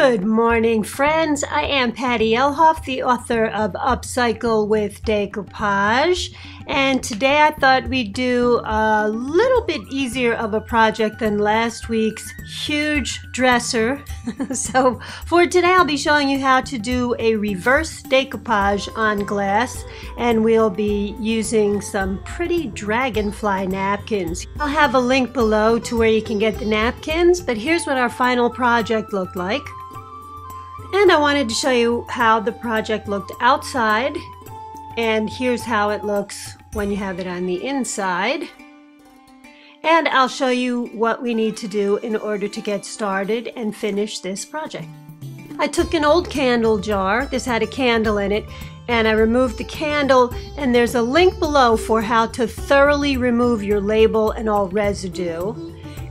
Good morning, friends. I am Patty Elhoff, the author of Upcycle with Decoupage, and today I thought we'd do a little bit easier of a project than last week's huge dresser. So for today I'll be showing you how to do a reverse decoupage on glass, and we'll be using some pretty dragonfly napkins. I'll have a link below to where you can get the napkins, but here's what our final project looked like. And I wanted to show you how the project looked outside, and here's how it looks when you have it on the inside. And I'll show you what we need to do in order to get started and finish this project. I took an old candle jar, this had a candle in it, and I removed the candle, and there's a link below for how to thoroughly remove your label and all residue.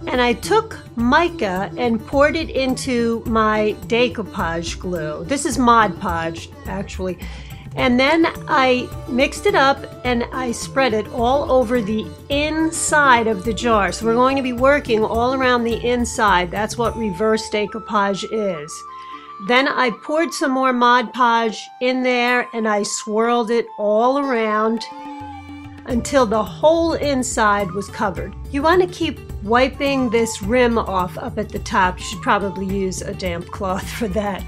And I took mica and poured it into my decoupage glue. This is Mod Podge, actually. And then I mixed it up and I spread it all over the inside of the jar. So we're going to be working all around the inside. That's what reverse decoupage is. Then I poured some more Mod Podge in there and I swirled it all around until the whole inside was covered. You want to keep wiping this rim off up at the top. You should probably use a damp cloth for that.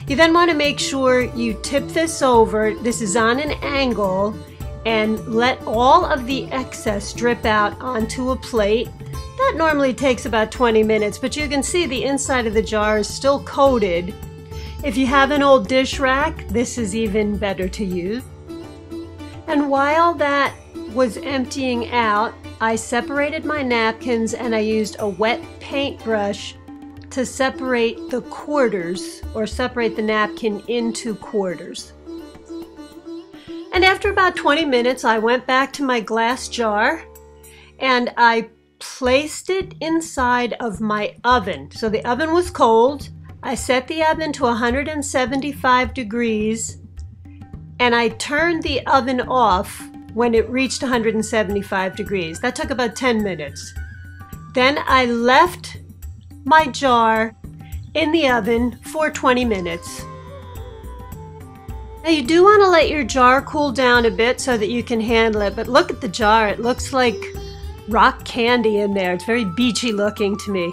You then want to make sure you tip this over. This is on an angle, and let all of the excess drip out onto a plate. That normally takes about 20 minutes, but you can see the inside of the jar is still coated. If you have an old dish rack, this is even better to use. And while that was emptying out, I separated my napkins and I used a wet paintbrush to separate the quarters, or separate the napkin into quarters. And after about 20 minutes, I went back to my glass jar and I placed it inside of my oven. So the oven was cold. I set the oven to 175 degrees and I turned the oven off when it reached 175 degrees. That took about 10 minutes. Then I left my jar in the oven for 20 minutes. Now you do want to let your jar cool down a bit so that you can handle it, but look at the jar. It looks like rock candy in there. It's very beachy looking to me.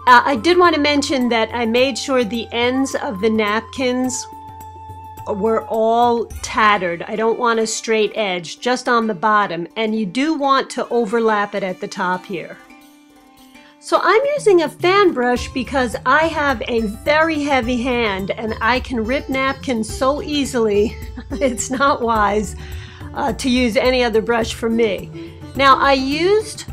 I did want to mention that I made sure the ends of the napkins were all tattered. I don't want a straight edge, just on the bottom, and you do want to overlap it at the top here. So I'm using a fan brush because I have a very heavy hand and I can rip napkins so easily. It's not wise to use any other brush for me. Now I used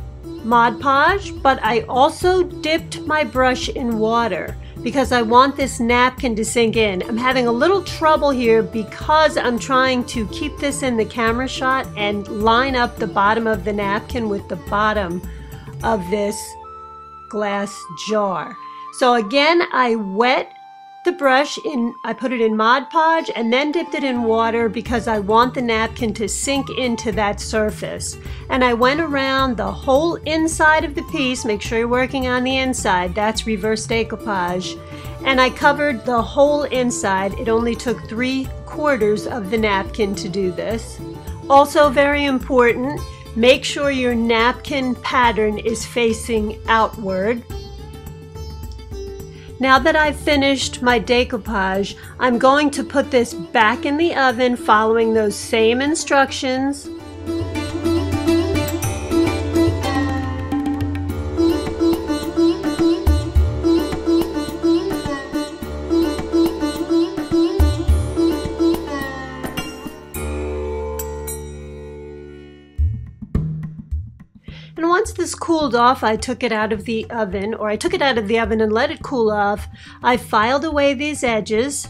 Mod Podge, but I also dipped my brush in water because I want this napkin to sink in. I'm having a little trouble here because I'm trying to keep this in the camera shot and line up the bottom of the napkin with the bottom of this glass jar. So again, I wet the brush in, I put it in Mod Podge and then dipped it in water because I want the napkin to sink into that surface. And I went around the whole inside of the piece. Make sure you're working on the inside. That's reverse decoupage. And I covered the whole inside. It only took 3/4 of the napkin to do this. Also very important, make sure your napkin pattern is facing outward. Now that I've finished my decoupage, I'm going to put this back in the oven following those same instructions. And once this cooled off, I took it out of the oven, or I took it out of the oven and let it cool off. I filed away these edges,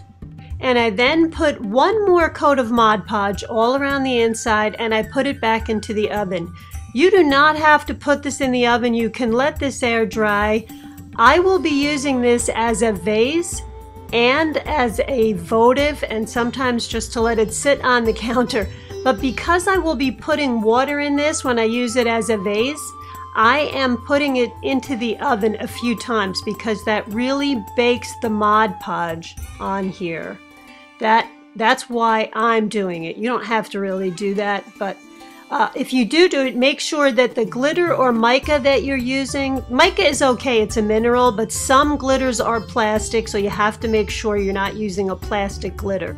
and I then put one more coat of Mod Podge all around the inside, and I put it back into the oven. You do not have to put this in the oven. You can let this air dry. I will be using this as a vase and as a votive, and sometimes just to let it sit on the counter. But because I will be putting water in this when I use it as a vase, I am putting it into the oven a few times because that really bakes the Mod Podge on here. That's why I'm doing it. You don't have to really do that, but if you do it, make sure that the glitter or mica that you're using, mica is okay, it's a mineral, but some glitters are plastic, so you have to make sure you're not using a plastic glitter.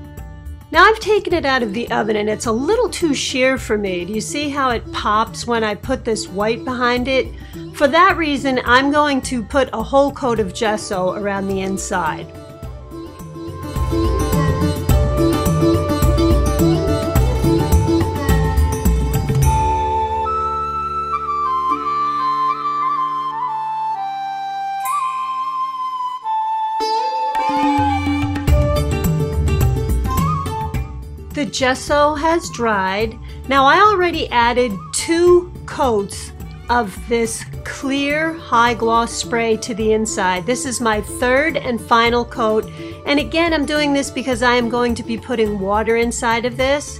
Now I've taken it out of the oven and it's a little too sheer for me. Do you see how it pops when I put this white behind it? For that reason, I'm going to put a whole coat of gesso around the inside. The gesso has dried. Now I already added 2 coats of this clear high gloss spray to the inside. This is my 3rd and final coat. And again, I'm doing this because I am going to be putting water inside of this.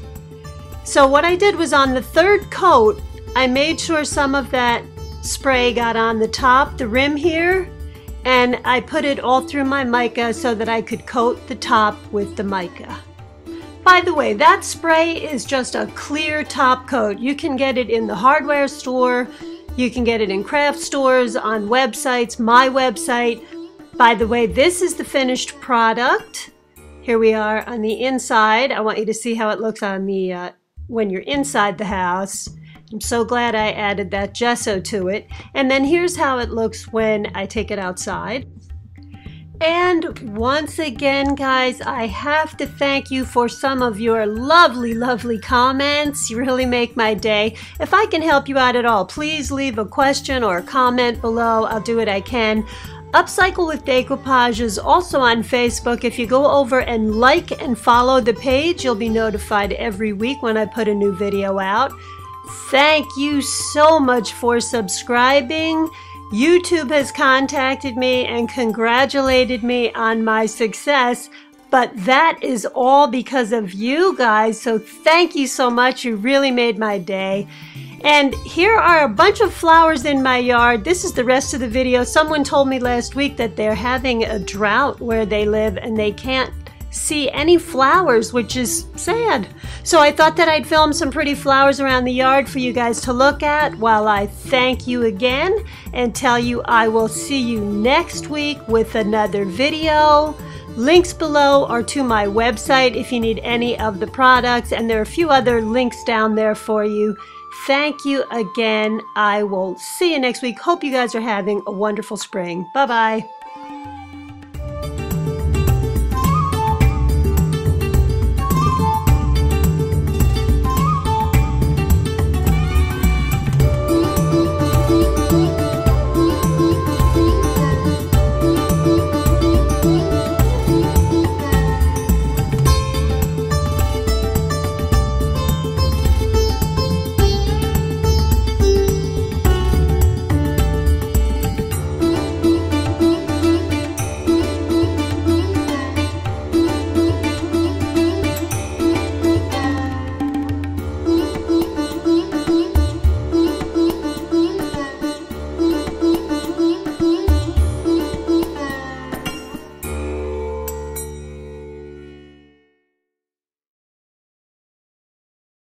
So what I did was on the 3rd coat, I made sure some of that spray got on the top, the rim here, and I put it all through my mica so that I could coat the top with the mica. By the way, that spray is just a clear top coat. You can get it in the hardware store, you can get it in craft stores, on websites, my website. By the way, this is the finished product. Here we are on the inside. I want you to see how it looks on the when you're inside the house. I'm so glad I added that gesso to it. And then here's how it looks when I take it outside. And once again, guys, I have to thank you for some of your lovely, lovely comments. You really make my day. If I can help you out at all, please leave a question or a comment below. I'll do what I can. Upcycle with Decoupage is also on Facebook. If you go over and like and follow the page, you'll be notified every week when I put a new video out. Thank you so much for subscribing. YouTube has contacted me and congratulated me on my success, but that is all because of you guys, so thank you so much. You really made my day. And here are a bunch of flowers in my yard. This is the rest of the video. Someone told me last week that they're having a drought where they live and they can't see any flowers, which is sad. So I thought that I'd film some pretty flowers around the yard for you guys to look at while I thank you again and tell you I will see you next week with another video. Links below are to my website if you need any of the products, and there are a few other links down there for you. Thank you again. I will see you next week. Hope you guys are having a wonderful spring. Bye-bye.